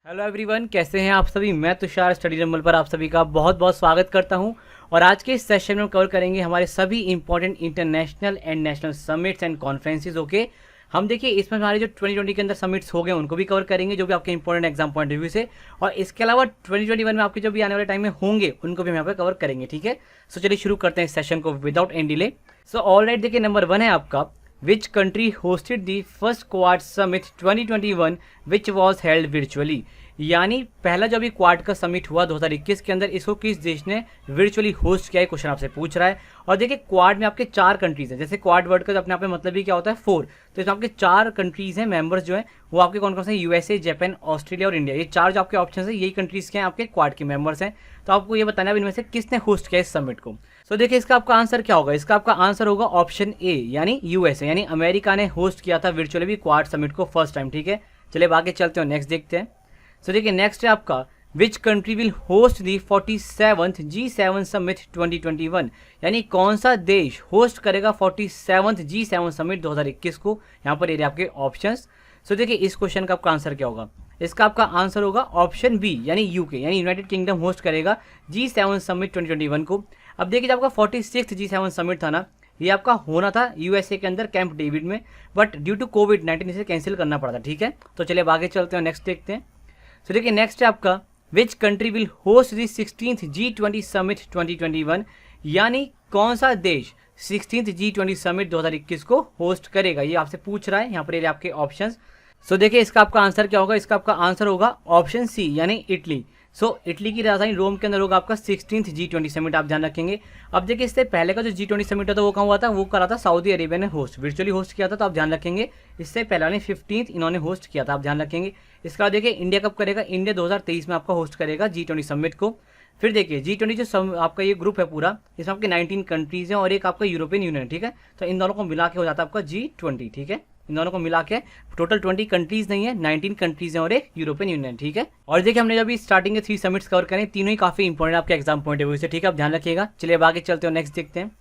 Hello everyone, कैसे हैं आप सभी। मैं तुषार स्टडी रंबल पर आप सभी का बहुत बहुत स्वागत करता हूं। और आज के इस सेशन में हम कवर करेंगे हमारे सभी important international and national summits and conferences. Okay, हम देखिए इसमें हमारे जो 2020 के अंदर समिट्स हो गए उनको भी कवर करेंगे, जो भी आपके important exam point of view से। और इसके अलावा 2021 में आपके जो भी आने वाले टाइम में होंगे उनको भी हम यहाँ पे कवर करेंगे। ठीक है, सो चलिए शुरू करते हैं इस सेशन को without any delay. So alright, देखिए नंबर 1 है आपका, Which country hosted the first Quad Summit 2021 which was held virtually? यानी पहला जो अभी क्वाड का समिट हुआ 2021 के अंदर, इसको किस देश ने वर्चुअली होस्ट किया है, क्वेश्चन आपसे पूछ रहा है। और देखिए क्वाड में आपके 4 कंट्रीज हैं। जैसे क्वाड वर्ड का अपने आप में मतलब ही क्या होता है 4, तो इसमें आपके 4 कंट्रीज हैं, मेंबर्स जो हैं वो आपके कौन कौन से, यूएसए, जापान, ऑस्ट्रेलिया और इंडिया। ये 4 जो आपके ऑप्शन है, यही कंट्रीज के हैं आपके क्वाड के मेंबर्स हैं। तो आपको ये बताना है इनमें से किसने होस्ट किया इस समिट को। सो देखिए इसका आपका आंसर क्या होगा। इसका आपका आंसर होगा ऑप्शन ए, यानी यूएसए, यानी अमेरिका ने होस्ट किया था वर्चुअली भी क्वाड समिट को फर्स्ट टाइम। ठीक है, चलिए आगे चलते हैं, नेक्स्ट देखते हैं। सो देखिए नेक्स्ट है आपका, which country will host the 47th G7 summit 2021, यानी कौन सा देश होस्ट करेगा 47th G7 समिट 2021 को। यहाँ पर ये आपके ऑप्शंस। सो देखिए इस क्वेश्चन का आपका आंसर क्या होगा। इसका आपका आंसर होगा ऑप्शन बी, यानी यूके, यानी यूनाइटेड किंगडम होस्ट करेगा G7 समिट 2021 को। अब देखिए जब आपका 46th G7 समिट था ना, ये आपका होना था यूएसए के अंदर कैंप डेविड में, बट ड्यू टू कोविड-19 इसे कैंसिल करना पड़ा था। ठीक है, तो चलिए अब आगे चलते हैं, नेक्स्ट देखते हैं। सो देखिए नेक्स्ट है आपका, which country will host the 16th G20 summit 2021, यानी कौन सा देश 16th G20 समिट 2021 को होस्ट करेगा, ये आपसे पूछ रहा है। यहाँ पर ये आपके ऑप्शंस। सो देखिए इसका आपका आंसर क्या होगा। इसका आपका आंसर होगा ऑप्शन सी, यानी इटली। सो इटली की राजधानी रोम के अंदर होगा आपका 16th G20 समिट, आप ध्यान रखेंगे। अब देखिए इससे पहले का जो G20 समिट था वो कहाँ हुआ था, वो करा था सऊदी अरेबिया ने होस्ट, वर्चुअली होस्ट किया था, तो आप ध्यान रखेंगे। इससे पहले वाले 15th इन्होंने होस्ट किया था, आप ध्यान रखेंगे। इसके बाद देखिए इंडिया कब करेगा, इंडिया 2023 में आपका होस्ट करेगा G20 समिट को। फिर देखिए G20 जो आपका ये ग्रुप है पूरा, इसमें आपके 19 कंट्रीज हैं और एक आपका यूरोपियन यूनियन। ठीक है, तो इन दोनों को मिला के हो जाता है आपका G20। ठीक है, इन दोनों को मिला के टोटल 20 कंट्रीज नहीं है, 19 कंट्रीज हैं और एक यूरोपियन यूनियन। ठीक है, और देखिए हमने जब स्टार्टिंग के 3 समिट्स कवर करें, तीनों ही काफी इंपॉर्टेंट आपके एग्जाम पॉइंट ऑफ व्यू से। ठीक है, आप ध्यान रखिएगा। चलिए अब आगे चलते हैं, नेक्स्ट देखते हैं।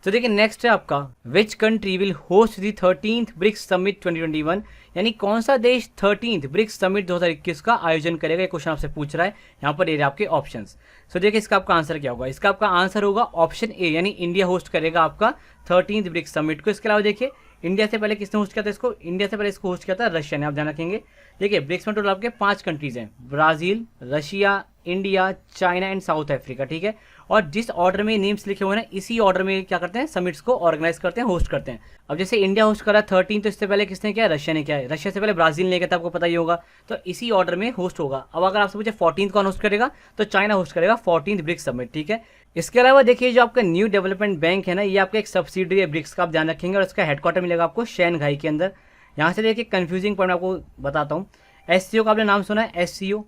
तो देखिए नेक्स्ट है आपका, which country will host the 13th BRICS summit 2021, यानी कौन सा देश 13th ब्रिक्स समिट 2021 का आयोजन करेगा, ये क्वेश्चन आपसे पूछ रहा है। यहाँ पर ये आपके ऑप्शंस। सो देखिए इसका आपका आंसर क्या होगा। इसका आपका आंसर होगा ऑप्शन ए, यानी इंडिया होस्ट करेगा आपका 13th ब्रिक्स समिट को। इसके अलावा देखिए इंडिया से पहले किसने होस्ट किया था इसको, इंडिया से पहले इसको होस्ट किया था रशिया ने, आप ध्यान रखेंगे। देखिए ब्रिक्स में टोटल आपके 5 कंट्रीज हैं, Brazil, Russia, India, China and south Africa. ठीक है, और जिस ऑर्डर में नेम्स लिखे हुए हैं इसी ऑर्डर में क्या करते हैं, समिट्स को ऑर्गेनाइज करते हैं, होस्ट करते हैं। अब जैसे इंडिया होस्ट करा 13, तो इससे पहले किसने किया, रशिया ने किया है। रशिया से पहले ब्राजील ने किया था, आपको पता ही होगा। तो इसी ऑर्डर में होस्ट होगा। अब अगर आपसे पूछे 14th कौन होस्ट करेगा, तो चाइना होस्ट करेगा 14th ब्रिक्स समिट। ठीक है, इसके अलावा देखिए जो आपका न्यू डेवलपमेंट बैंक है ना, ये आपका एक सब्सिडरी है ब्रिक्स का, आप ध्यान रखेंगे। और इसका हेडक्वार्टर मिलेगा आपको शंघाई के अंदर। यहाँ से देखिए कंफ्यूजिंग पॉइंट आपको बताता हूँ। एससीओ का आपने नाम सुना है, एससीओ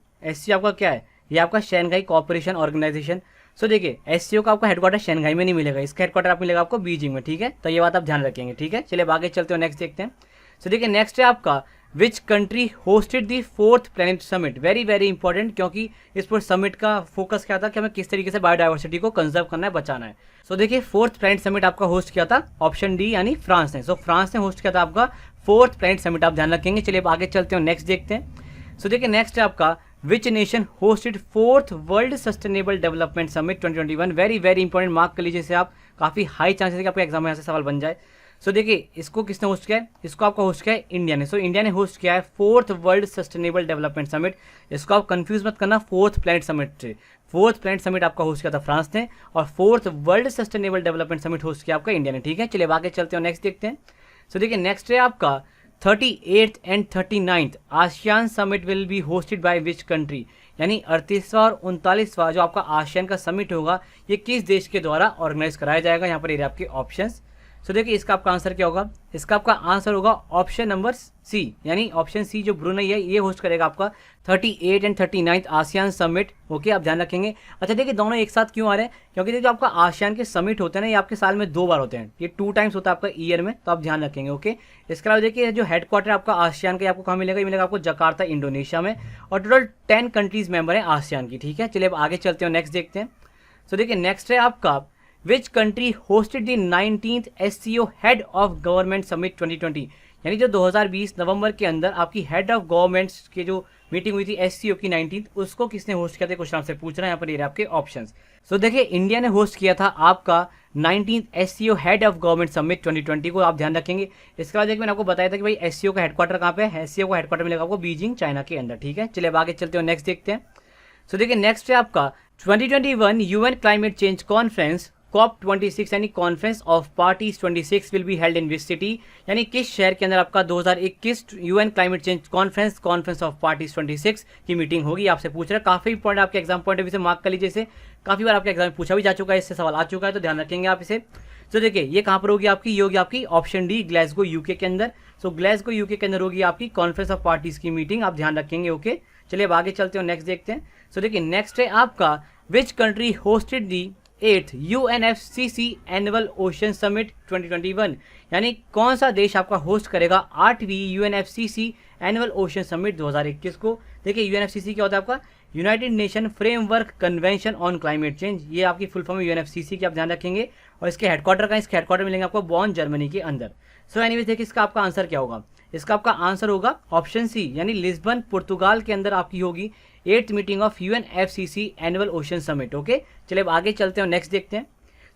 आपका क्या है, ये आपका शंघाई कोऑपरेशन ऑर्गेनाइजेशन। सो देखिए एससीओ का आपका हेडक्वार्टर शंघाई में नहीं मिलेगा, इसका हेडक्वार्टर आपको मिलेगा आपको बीजिंग में। ठीक है, तो ये बात आप ध्यान रखेंगे। ठीक है, चलिए आगे चलते हो, नेक्स्ट देखते हैं। सो देखिए नेक्स्ट है आपका, which country hosted the 4th planet summit. Very very important, क्योंकि इस पर समिट का फोकस क्या था कि हमें किस तरीके से बायोडाइवर्सिटी को कंजर्व करना है, बचाना है। सो देखिए 4th प्लैनेट समिट आपका होस्ट किया था ऑप्शन डी, यानी फ्रांस ने। सो फ्रांस ने होस्ट किया था आपका 4th प्लैनेट समिट, आप ध्यान रखेंगे। चलिए आगे चलते हो, नेक्स्ट देखते हैं। सो देखिए नेक्स्ट है आपका, which nation hosted 4th world sustainable development summit 2021। Very very important, mark कर लीजिए इसे आप, काफी हाई चांसेस है कि आपका एग्जाम में यहाँ से सवाल बन जाए। सो देखिए इसको किसने होस्ट किया है, इसको आपका होस्ट किया है इंडिया ने। सो इंडिया ने होस्ट किया है 4th world sustainable development summit. इसको आप कंफ्यूज मत करना 4th प्लैनेट समिट से। 4th प्लैनेट समिट आपका होस्ट किया था फ्रांस ने, और 4th world sustainable development summit host किया आपका इंडिया ने। ठीक है, चलिए आगे चलते हैं, नेक्स्ट देखते हैं। सो देखिए नेक्स्ट है आपका, 38th and 39th ASEAN summit will be hosted by which country, यानी 38वां और 39वां जो आपका आसियान का समिट होगा, ये किस देश के द्वारा ऑर्गेनाइज कराया जाएगा। यहाँ पर ये आपके ऑप्शंस। सो देखिए इसका आपका आंसर क्या होगा। इसका आपका आंसर होगा ऑप्शन नंबर सी, यानी ऑप्शन सी जो ब्रुनई है ये होस्ट करेगा आपका 38 and 39th ASEAN summit. Okay, आप ध्यान रखेंगे। अच्छा देखिए दोनों एक साथ क्यों आ रहे हैं, क्योंकि जो आपका आसियान के समिट होते हैं ना, ये आपके साल में 2 बार होते हैं, ये 2 टाइम्स होता है आपका ईयर में, तो आप ध्यान रखेंगे। ओके, इसके अलावा देखिए जो हेडक्वार्टर आपका आसियान का आपको कहाँ मिलेगा, ये मिलेगा आपको जकार्ता इंडोनेशिया में, और टोटल 10 कंट्रीज मेंबर है आसियान की। ठीक है, चलिए अब आगे चलते हैं, नेक्स्ट देखते हैं। सो देखिए नेक्स्ट है आपका, which country hosted the 19th SCO head of government summit 2020, यानी जो 2020 नवंबर के अंदर आपकी हेड ऑफ गवर्नमेंट्स की जो मीटिंग हुई थी एससीओ की 19th, उसको किसने होस्ट किया था, क्वेश्चन आपसे पूछ रहा है। यहाँ पर ये आपके ऑप्शंस। सो देखिए, इंडिया ने होस्ट किया था आपका 19th SCO head of government summit 2020 को, आप ध्यान रखेंगे। इसके बाद देखिए, मैंने आपको बताया था कि भाई एससीओ का हेडक्वार्टर कहाँ पे है। एससीओ का हेडक्वार्टर मिलेगा आपको बीजिंग, चाइना के अंदर, ठीक है। चलिए अब आगे चलते हो, नेक्स्ट देखते हैं। सो देखिए, नेक्स्ट है आपका 2021 UN climate change conference COP26 यानी conference of parties 26 will be held in which city, यानी किस शहर के अंदर आपका 2021 UN climate change conference of parties 26 की मीटिंग होगी, आपसे पूछ रहा है। काफी पॉइंट आपके एग्जाम पॉइंट ऑफ व्यू से मार्क कर लीजिए इसे, काफी बार आपके एग्जाम में पूछा भी जा चुका है, इससे सवाल आ चुका है, तो ध्यान रखेंगे आप इसे। तो देखिए, ये कहाँ पर होगी आपकी, ये होगी आपकी ऑप्शन डी, ग्लासगो यूके के अंदर। सो ग्लासगो यूके के अंदर होगी आपकी कॉन्फ्रेंस ऑफ पार्टीज की मीटिंग, आप ध्यान रखेंगे, ओके। चलिए अब आगे चलते हो, नेक्स्ट देखते हैं। सो देखिए, नेक्स्ट है आपका which country hosted the 8th UNFCCC annual ocean summit 2021, यानी कौन सा देश आपका होस्ट करेगा 8वीं UNFCCC एनुअल ओशन समिट 2021 को। देखिए, UNFCCC क्या होता है आपका, United nation framework convention on climate change, ये आपकी फुल फॉर्म है UNFCCC की, आप ध्यान रखेंगे। और इसके हेडक्वार्टर का, इसके हेडक्वार्टर मिलेंगे आपको बॉन, जर्मनी के अंदर। सो एनीवेज देखिए, इसका आपका आंसर क्या होगा, इसका आपका आंसर होगा ऑप्शन सी, यानी लिस्बन, पुर्तगाल के अंदर आपकी होगी 8th meeting of UNFCCC annual ocean summit, okay. चलिए अब आगे चलते हैं, नेक्स्ट देखते हैं।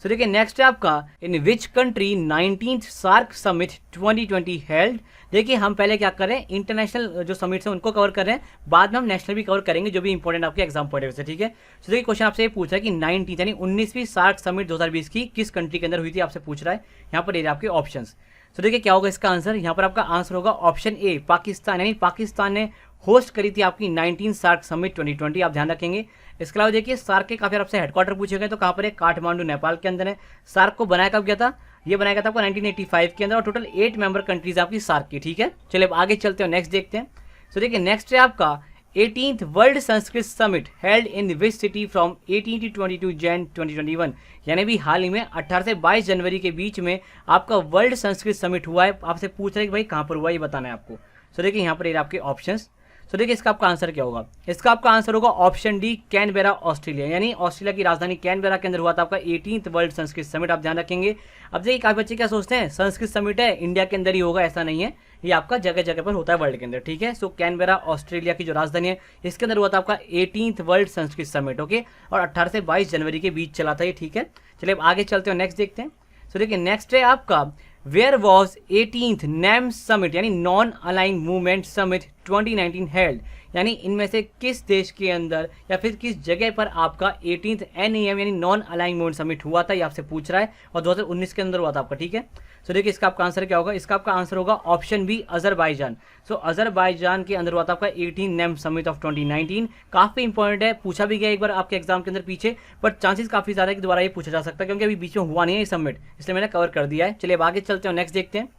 सो देखिए, नेक्स्ट है आपका in which country 19th SAARC summit 2020 held. देखिए, हम पहले क्या कर रहे हैं, इंटरनेशनल जो समिट्स हैं उनको कवर कर रहे हैं, बाद में हम नेशनल भी कवर करेंगे, जो भी इंपॉर्टेंट आपके एग्जाम पॉइंट से, ठीक है। सो देखिए, क्वेश्चन आपसे ये पूछ रहा है कि 19th यानी 19वीं सार्क समिट 2020 की किस कंट्री के अंदर हुई थी, आपसे पूछ रहा है। यहाँ पर ये आपके ऑप्शंस। तो देखिए, क्या होगा इसका आंसर, यहाँ पर आपका आंसर होगा ऑप्शन ए, पाकिस्तान, यानी पाकिस्तान ने होस्ट करी थी आपकी 19 सार्क समिट 2020, आप ध्यान रखेंगे। इसके अलावा देखिए, सार्क के काफी आपसे हेडक्वार्टर पूछे गए, तो कहाँ पर है, काठमांडू, नेपाल के अंदर है। सार्क को बनाया कब गया था, ये बनाया गया था आपको 1985 के अंदर, और टोटल 8 मेंबर कंट्रीज आपकी सार्क की, ठीक है। चलिए अब आगे चलते हैं, नेक्स्ट देखते हैं। सो देखिए, नेक्स्ट है आपका 18th world Sanskrit summit held in which city from 18 to 22 Jan 2021, यानी भी हाल ही में 18 से 22 जनवरी के बीच में आपका वर्ल्ड संस्कृत समिट हुआ है। आपसे पूछ रहे हैं कि भाई कहाँ पर हुआ, ये बताना है आपको। सो देखिए, यहाँ पर ये आपके ऑप्शंस। सो देखिए, इसका आपका आंसर क्या होगा, इसका आपका आंसर होगा ऑप्शन डी, कैनबेरा, ऑस्ट्रेलिया, यानी ऑस्ट्रेलिया की राजधानी कैनबेरा के अंदर हुआ था आपका 18th वर्ल्ड संस्कृत समिट, आप ध्यान रखेंगे। अब देखिए, काफी बच्चे क्या सोचते हैं, संस्कृत समिट है इंडिया के अंदर ही होगा, ऐसा नहीं है, ये आपका जगह जगह पर होता है वर्ल्ड के अंदर, ठीक है। सो कैनबेरा, ऑस्ट्रेलिया की जो राजधानी है, इसके अंदर हुआ था आपका 18th world Sanskrit summit, okay. और 18 से 22 जनवरी के बीच चला था ये, ठीक है। चलिए अब आगे चलते हैं, नेक्स्ट देखते हैं। सो देखिए, नेक्स्ट है आपका where was 18th NAM summit, यानी non aligned movement summit 2019 held, यानी इनमें से किस देश के अंदर या फिर किस जगह पर आपका 18th NAM यानी नॉन अलाइंड मूवमेंट समिट हुआ था, ये आपसे पूछ रहा है, और 2019 के अंदर हुआ था आपका, ठीक है। सो देखिए, इसका आपका आंसर क्या होगा, इसका आपका आंसर होगा ऑप्शन बी, अजरबैजान। सो अजरबैजान के अंदर हुआ था आपका 18 NAM समिट ऑफ 2019, काफी इंपॉर्टेंट है, पूछा भी गया एक बार आपके एग्जाम के अंदर पीछे, बट चांसेस काफी ज्यादा है कि दोबारा ये पूछा जा सकता है, क्योंकि अभी बीच में हुआ नहीं है ये समिट, इसलिए मैंने कवर कर दिया है। चलिए अब आगे चलते हैं, नेक्स्ट देखते हैं।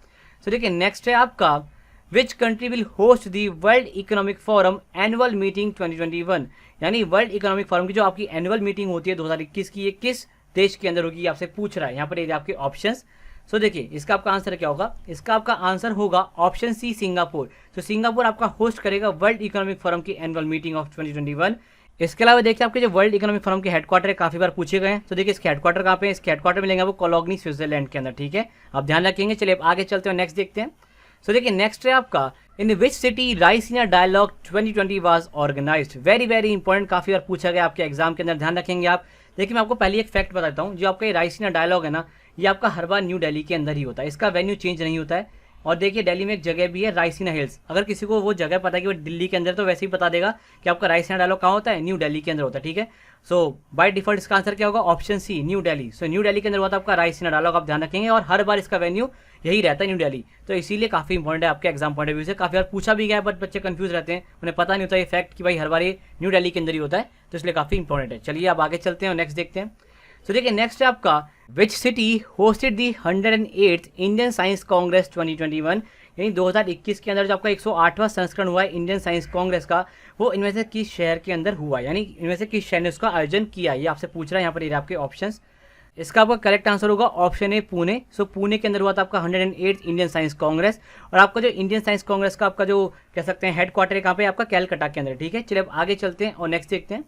सो देखिए, नेक्स्ट है आपका which country will host the world economic forum annual meeting 2021, यानी वर्ल्ड इकोनॉमिक फोरम की जो आपकी एनुअल मीटिंग होती है 2021 की, ये किस देश के अंदर होगी, आपसे पूछ रहा है। यहाँ पर ये आपके ऑप्शंस। सो देखिए, इसका आपका आंसर क्या होगा, इसका आपका आंसर होगा ऑप्शन सी, सिंगापुर। तो सिंगापुर आपका होस्ट करेगा वर्ल्ड इकोनॉमिक फोरम की एनुअल मीटिंग ऑफ 2021। इसके अलावा देखिए, आपके जो वर्ल्ड इकोनॉमिक फोरम के हेडक्वार्टर है, काफी बार पूछे गए हैं, तो देखिए इसके हेडक्वार्टर कहाँ पे है, इसके हेडक्वार्टर मिलेंगे आपको कोलोगनी, स्विट्जरलैंड के अंदर, ठीक है, आप ध्यान रखेंगे। चलिए अब आगे चलते हैं, नेक्स्ट देखते हैं। सो देखिए, नेक्स्ट है आपका in which city Raisina dialogue 2020 was organised, very very important, काफी बार पूछा गया आपके एग्जाम के अंदर, ध्यान रखेंगे आप। देखिए, मैं आपको पहले एक फैक्ट बताता हूँ, जो आपका ये राइसिना डायलॉग है ना, ये आपका हर बार न्यू दिल्ली के अंदर ही होता है, इसका वेन्यू चेंज नहीं होता है। और देखिए, दिल्ली में एक जगह भी है राइसिना हिल्स, अगर किसी को वो जगह पता है कि वो दिल्ली के अंदर, तो वैसे ही बता देगा कि आपका राइसिना डायलॉग कहाँ होता है, न्यू दिल्ली के अंदर होता है, ठीक है। सो बाय डिफॉल्ट इसका आंसर क्या होगा, option C, New Delhi. So New Delhi के अंदर हुआ था आपका राइसिना डायलॉग, आप ध्यान रखेंगे, और हर बार इसका वेन्यू यही रहता है, न्यू दिल्ली, तो इसीलिए काफी इंपॉर्टेंट है आपके एग्जाम पॉइंट ऑफ व्यू से। काफी बार पूछा भी गया है, बट बच्चे कंफ्यूज रहते हैं, उन्हें पता नहीं होता ये फैक्ट कि भाई हर बार ये न्यू दिल्ली के अंदर ही होता है, तो इसलिए काफी इंपॉर्टेंट है। चलिए अब आगे चलते हैं और नेक्स्ट देखते हैं। तो देखिए, नेक्स्ट है आपका which city hosted the 108th Indian science Congress 2021, यानी 2021 के अंदर जो आपका 108वां संस्करण हुआ है इंडियन साइंस कांग्रेस का, वो इनमें से किस शहर के अंदर हुआ, यानी इनमें से किस शहर ने उसका आयोजन किया, ये आपसे पूछ रहा है। यहाँ पर ये आपके ऑप्शंस। इसका आपका करेक्ट आंसर होगा ऑप्शन ए, पुणे। सो पुणे के अंदर हुआ था आपका 108th इंडियन साइंस कांग्रेस, और आपका जो इंडियन साइंस कांग्रेस का आपका जो कह सकते हैं हेडक्वार्टर है कहाँ पे, आपका कैलकाटा के अंदर, ठीक है। चलिए अब आगे चलते हैं और नेक्स्ट देखते हैं।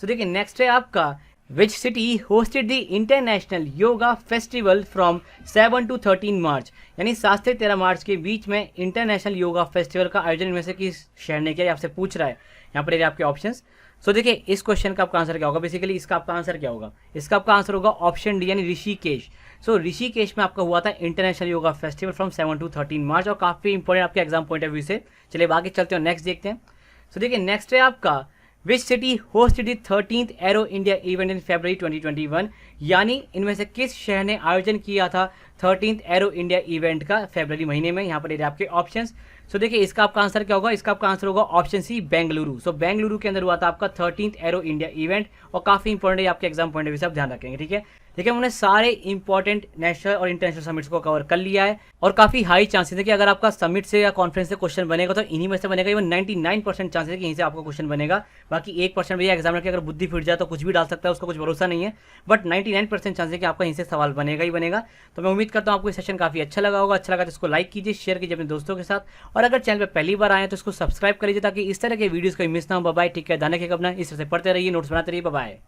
सो देखिए, नेक्स्ट है आपका which city hosted the international yoga festival from 7 to 13 मार्च, यानी 7 से 13 मार्च के बीच में इंटरनेशनल योगा फेस्टिवल का आयोजन इनमें से किस शहर ने किया, ये आपसे पूछ रहा है। यहाँ पर आपके ऑप्शंस। सो देखिए इस क्वेश्चन का आपका आंसर क्या होगा, बेसिकली इसका आपका आंसर क्या होगा, इसका आपका आंसर होगा ऑप्शन डी यानी ऋषिकेश। सो ऋषिकेश में आपका हुआ था international yoga festival from 7 to 13 मार्च, और काफी इंपॉर्टेंट आपके एग्जाम पॉइंट ऑफ व्यू से। चलिए आगे चलते हैं, नेक्स्ट देखते हैं। सो देखिए नेक्स्ट है आपका which city hosted the 13th Aero India event in February 2021, यानी इनमें से किस शहर ने आयोजन किया था 13th एरो इंडिया इवेंट का फरवरी महीने में। यहाँ पर आपके ऑप्शंस। सो देखिए इसका आपका आंसर क्या होगा, इसका आपका आंसर होगा ऑप्शन सी बेंगलुरु। सो बेंगलुरु के अंदर हुआ था आपका 13th एरो इंडिया इवेंट, और काफी इंपॉर्टेंट है आपके एग्जाम पॉइंट ऑफ व्यू से, आप ध्यान रखेंगे। ठीक है, देखिए हमने सारे इंपॉर्टेंट नेशनल और इंटरनेशनल समिट्स को कवर कर लिया है, और काफी हाई चांसेस है कि अगर आपका समिट से या कॉन्फ्रेंस से क्वेश्चन बनेगा तो इन्हीं में से बनेगा। इवन 99% चांसेस है कि यहीं से आपको क्वेश्चन बनेगा। बाकी 1% भैया एग्जामिनर की अगर बुद्धि फिर जाए तो कुछ भी डाल सकता है, उसका कुछ भरोसा नहीं है, बट 99% चांसेस है कि आपका यहीं से सवाल बनेगा ही बनेगा। तो मैं उम्मीद करता हूँ आपको ये सेशन काफी अच्छा लगा होगा। अच्छा लगा तो इसको लाइक कीजिए, शेयर कीजिए अपने दोस्तों के साथ, और अगर चैनल पर पहली बार आए तो इसको सब्सक्राइब कर लीजिए ताकि इस तरह के वीडियोस कोई मिस ना हो। बाय, ठीक है, ध्यान रखिएगा अपना, इस तरह से पढ़ते रहिए, नोट्स बनाते रहिए। बाय।